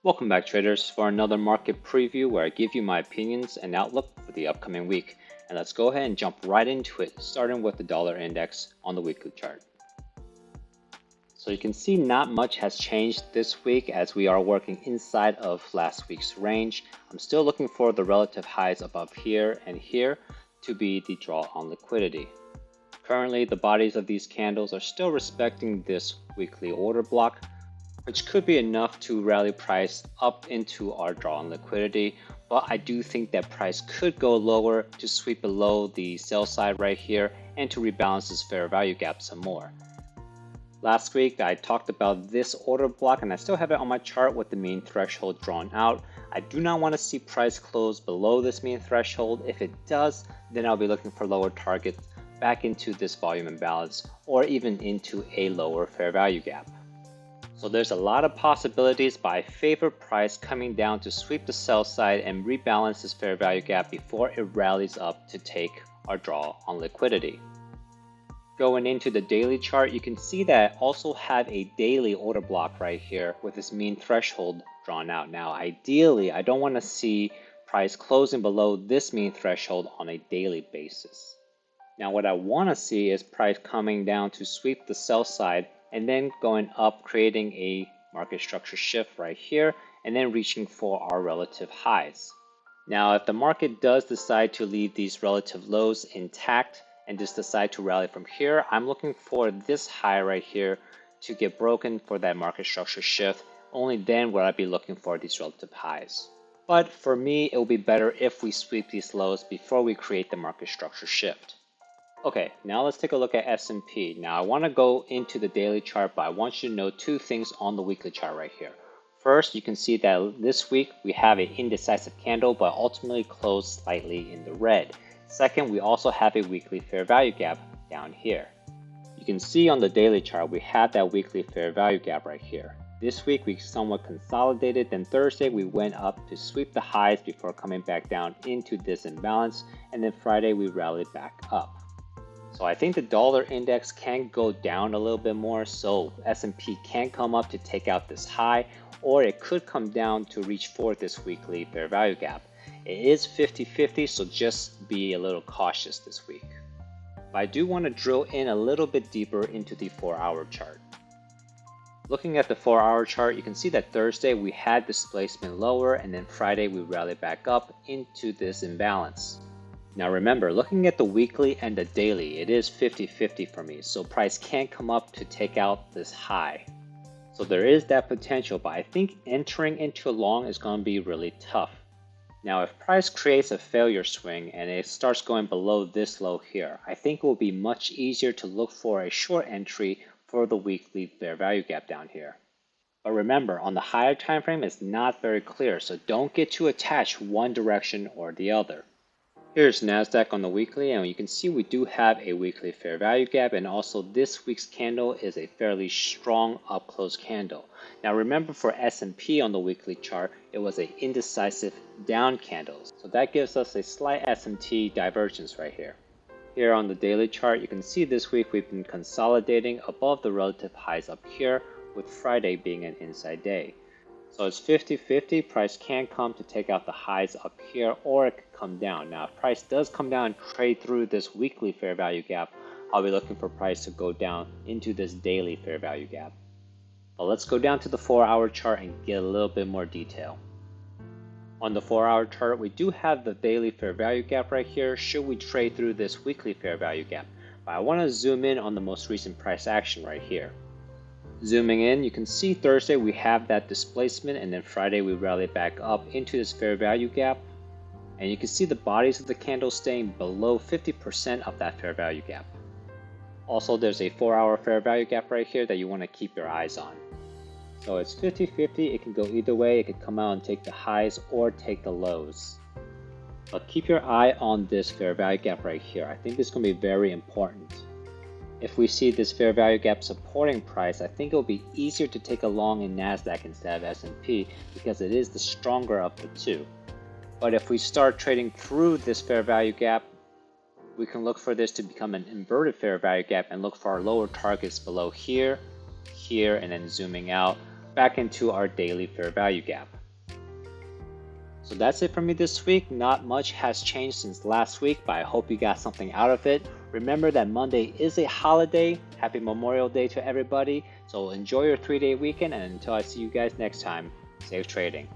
Welcome back, traders, for another market preview where I give you my opinions and outlook for the upcoming week. And let's go ahead and jump right into it, starting with the dollar index on the weekly chart. So you can see not much has changed this week as we are working inside of last week's range. I'm still looking for the relative highs above here and here to be the draw on liquidity. Currently, the bodies of these candles are still respecting this weekly order block, which could be enough to rally price up into our draw on liquidity, but I do think that price could go lower to sweep below the sell side right here and to rebalance this fair value gap some more. Last week I talked about this order block and I still have it on my chart with the mean threshold drawn out. I do not want to see price close below this mean threshold. If it does, then I'll be looking for lower targets back into this volume imbalance or even into a lower fair value gap. So there's a lot of possibilities, but I favor price coming down to sweep the sell side and rebalance this fair value gap before it rallies up to take our draw on liquidity. Going into the daily chart, you can see that I also have a daily order block right here with this mean threshold drawn out. Now, ideally, I don't want to see price closing below this mean threshold on a daily basis. Now, what I want to see is price coming down to sweep the sell side and then going up, creating a market structure shift right here, and then reaching for our relative highs. Now, if the market does decide to leave these relative lows intact and just decide to rally from here, I'm looking for this high right here to get broken for that market structure shift. Only then would I be looking for these relative highs. But for me, it will be better if we sweep these lows before we create the market structure shift. Okay, now let's take a look at S&P. Now I want to go into the daily chart, but I want you to know two things on the weekly chart right here. First, you can see that this week we have an indecisive candle, but ultimately closed slightly in the red. Second, we also have a weekly fair value gap down here. You can see on the daily chart we have that weekly fair value gap right here. This week we somewhat consolidated, then Thursday we went up to sweep the highs before coming back down into this imbalance, and then Friday we rallied back up. So I think the dollar index can go down a little bit more, so S&P can come up to take out this high, or it could come down to reach for this weekly fair value gap. It is 50-50, so just be a little cautious this week. But I do want to drill in a little bit deeper into the 4-hour chart. Looking at the 4-hour chart, you can see that Thursday we had displacement lower, and then Friday we rallied back up into this imbalance. Now remember, looking at the weekly and the daily, it is 50-50 for me, so price can come up to take out this high. So there is that potential, but I think entering into a long is going to be really tough. Now if price creates a failure swing and it starts going below this low here, I think it will be much easier to look for a short entry for the weekly fair value gap down here. But remember, on the higher time frame, it's not very clear, so don't get too attached one direction or the other. Here's Nasdaq on the weekly, and you can see we do have a weekly fair value gap, and also this week's candle is a fairly strong up close candle. Now remember, for S&P on the weekly chart, it was an indecisive down candle, so that gives us a slight S&T divergence right here. Here on the daily chart, you can see this week we've been consolidating above the relative highs up here, with Friday being an inside day. So it's 50-50, price can come to take out the highs up here, or it could come down. Now if price does come down and trade through this weekly fair value gap, I'll be looking for price to go down into this daily fair value gap. But let's go down to the 4-hour chart and get a little bit more detail. On the 4-hour chart, we do have the daily fair value gap right here should we trade through this weekly fair value gap. But I want to zoom in on the most recent price action right here. Zooming in, you can see Thursday we have that displacement, and then Friday we rally back up into this fair value gap. And you can see the bodies of the candle staying below 50% of that fair value gap. Also, there's a 4-hour fair value gap right here that you want to keep your eyes on. So it's 50-50, it can go either way, it could come out and take the highs or take the lows. But keep your eye on this fair value gap right here. I think this is going to be very important. If we see this fair value gap supporting price, I think it will be easier to take a long in Nasdaq instead of S&P because it is the stronger of the two. But if we start trading through this fair value gap, we can look for this to become an inverted fair value gap and look for our lower targets below here here and then zooming out back into our daily fair value gap. So that's it for me this week. Not much has changed since last week, but I hope you got something out of it. Remember that Monday is a holiday. Happy Memorial Day to everybody. So enjoy your 3-day weekend, and until I see you guys next time, safe trading.